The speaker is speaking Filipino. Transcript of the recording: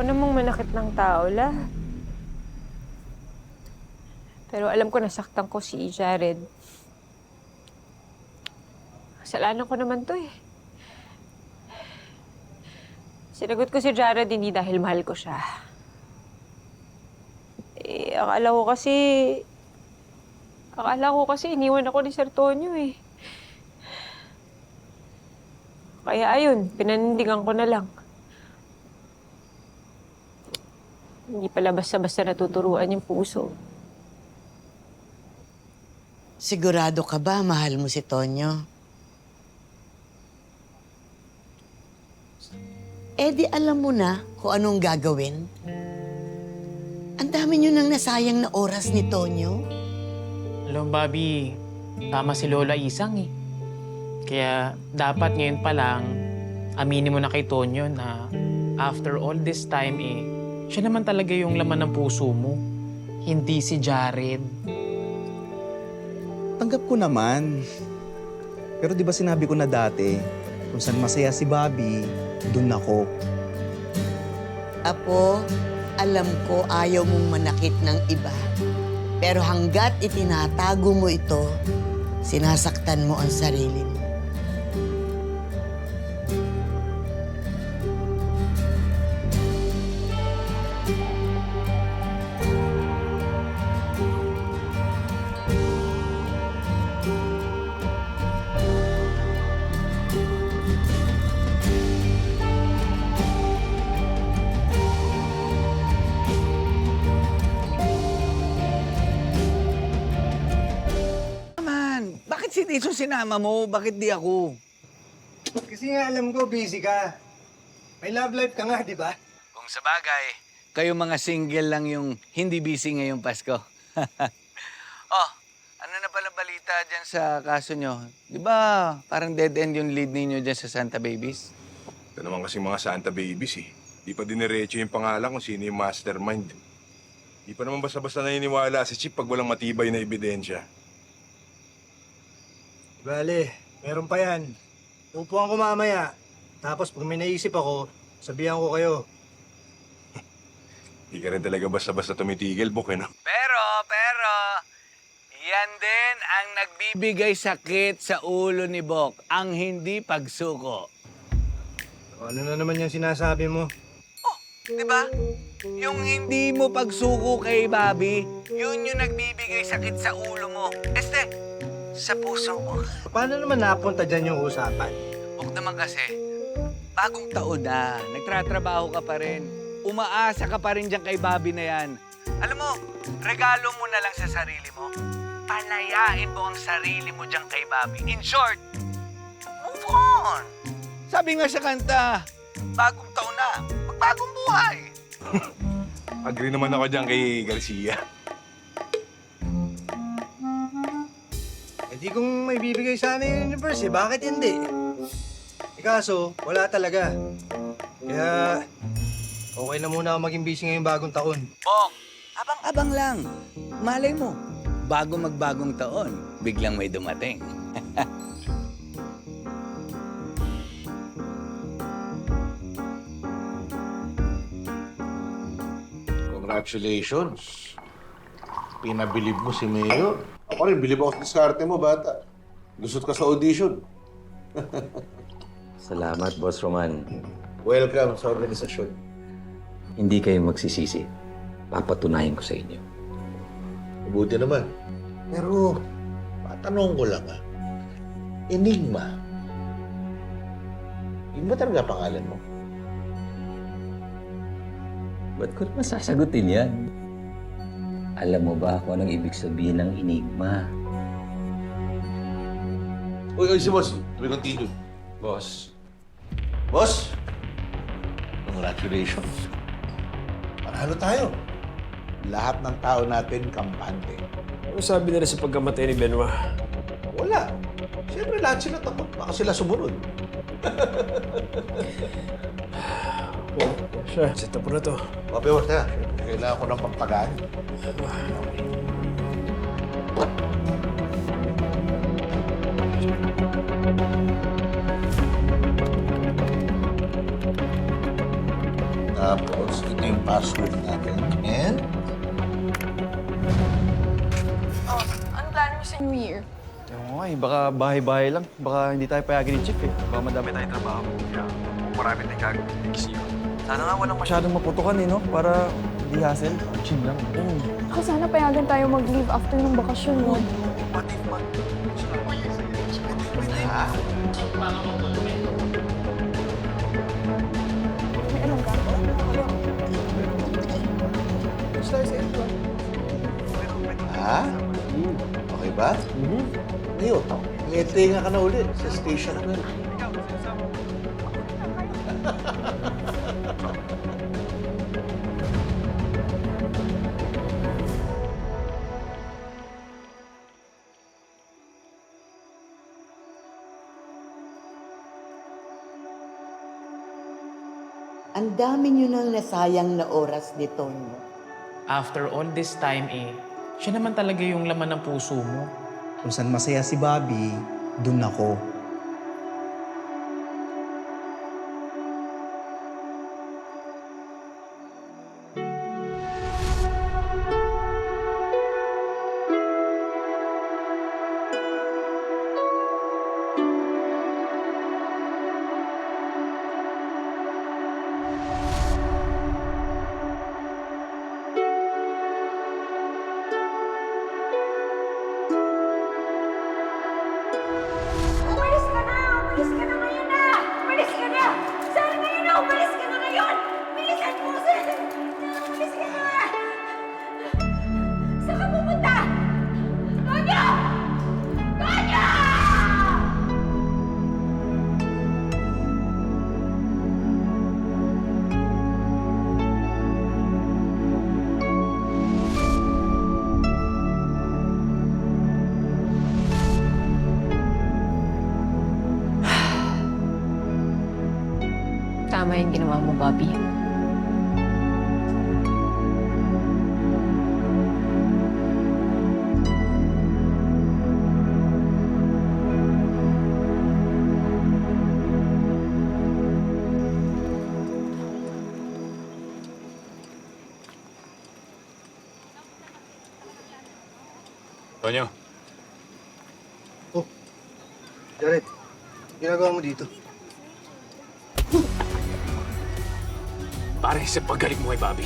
namang manakit ng tao lahat. Pero alam ko nasaktan ko si Jared. Kasalanan ko naman to eh. Sinagot ko si Jared hindi dahil mahal ko siya. Eh, akala ko kasi iniwan ako ni Sir Tonyo eh. Kaya ayun, pinanindigan ko na lang. Hindi pala basta-basta natuturuan yung puso. Sigurado ka ba mahal mo si Tonyo? Eh di alam mo na kung anong gagawin. Ang dami nyo nang nasayang na oras ni Tonyo. Alam, Bobby, tama si Lola Isang eh. Kaya dapat ngayon pa lang, aminin mo na kay Tonyo na after all this time eh, siya naman talaga yung laman ng puso mo. Hindi si Jared. Tanggap ko naman. Pero di ba sinabi ko na dati, kung saan masaya si Bobby, dun ako. Apo, alam ko ayaw mong manakit ng iba. Pero hanggat itinatago mo ito, sinasaktan mo ang sarili mo. Bakit si Tito sinama mo? Bakit di ako? Kasi nga alam ko, busy ka. May love life ka nga, di ba? Kung sa bagay, kayo mga single lang yung hindi busy ngayong Pasko. Oh, ano na pala balita dyan sa kaso nyo? Di ba parang dead end yung lead ninyo dyan sa Santa Babies? Ito naman kasi mga Santa Babies eh. Di pa diniretso yung pangalan kung sino yung mastermind. Di pa naman basta-basta naniniwala si Chip pag walang matibay na ebidensya. Bale, meron pa yan. Upuan ko mamaya. Tapos pag may naisip ako, sabihan ko kayo. Di ka rin talaga basta-basta tumitigil, Bok, eh, no? Pero, yan din ang nagbibigay sakit sa ulo ni Bok, ang hindi pagsuko. Ano na naman yung sinasabi mo? Oh, di ba? Yung hindi mo pagsuko kay Bobby, yun yung nagbibigay sakit sa ulo mo. Sa puso mo. Paano naman napunta dyan yung usapan? Huwag naman kasi, bagong taon na, nagtratrabaho ka pa rin. Umaasa ka pa rin dyan kay Bobby na yan. Alam mo, regalo mo na lang sa sarili mo. Palayain mo ang sarili mo dyan kay Bobby. In short, move on. Sabi nga sa kanta, bagong taon na, magbagong buhay. Agree naman ako dyan kay Garcia. Hindi kong may bibigay sana yung universe eh. Bakit hindi? Kaso, wala talaga. Kaya, okay na muna ako maging busy ngayong bagong taon. Bong, abang-abang lang. Malay mo, bago magbagong taon, biglang may dumating. Congratulations. Pinabilib mo si Mayor. Ako rin, bilib ako sa diskarte mo, bata. Gusot ka sa audition. Salamat, Boss Roman. Welcome sa organisasyon. Hindi kayo magsisisi. Papatunayan ko sa inyo. Mabuti naman. Pero, patanong ko lang Enigma. Yun ba talaga pangalan mo? Ba't ko naman sasagutin yan? Alam mo ba kung anong ibig sabihin ng enigma? Uy, si Boss. We continue. Boss. Boss! Congratulations. Panalo tayo. Lahat ng tao natin kampante. Ano sabi nila sa pagkamatay ni Benoit? Wala. Siyempre lahat sila takot. Baka sila sumunod. Siya, set up mo na to. Papi, wala. Kailangan ko ng pampagaan. Tapos, ito yung password natin. And, Ano plano mo sa New Year? Ewan ko nga eh, baka bahay-bahay lang. Baka hindi tayo payagin ni Chief eh. Baka madami tayong trabaho. Kaya marami tayong gagawin. Sana nga walang masyadong maputukan eh, no? Para di hassle. Chill lang. Ako sana payagan tayo mag-leave after ng bakasyon, no? What if man? May alam ka? ha? Okay ba? Ngayon, may tinga ka na ulit sa station 12. Ang dami nyo nang nasayang na oras ni Tonyo. After all this time siya naman talaga yung laman ng puso mo. Kung saan masaya si Bobby, dun ako. Umalis ka na! Umalis ka na ngayon na! Umalis ka na! Sana ngayon na! Umalis ka na ngayon! Bilisan mo! Umalis ka na! Saan ka pupunta? Tonyo! Tonyo! Tama yung ginawa mo, Bobby. Tonyo, Jared, ginagawa mo dito? Pare, sa paggaling mo kay Bobby,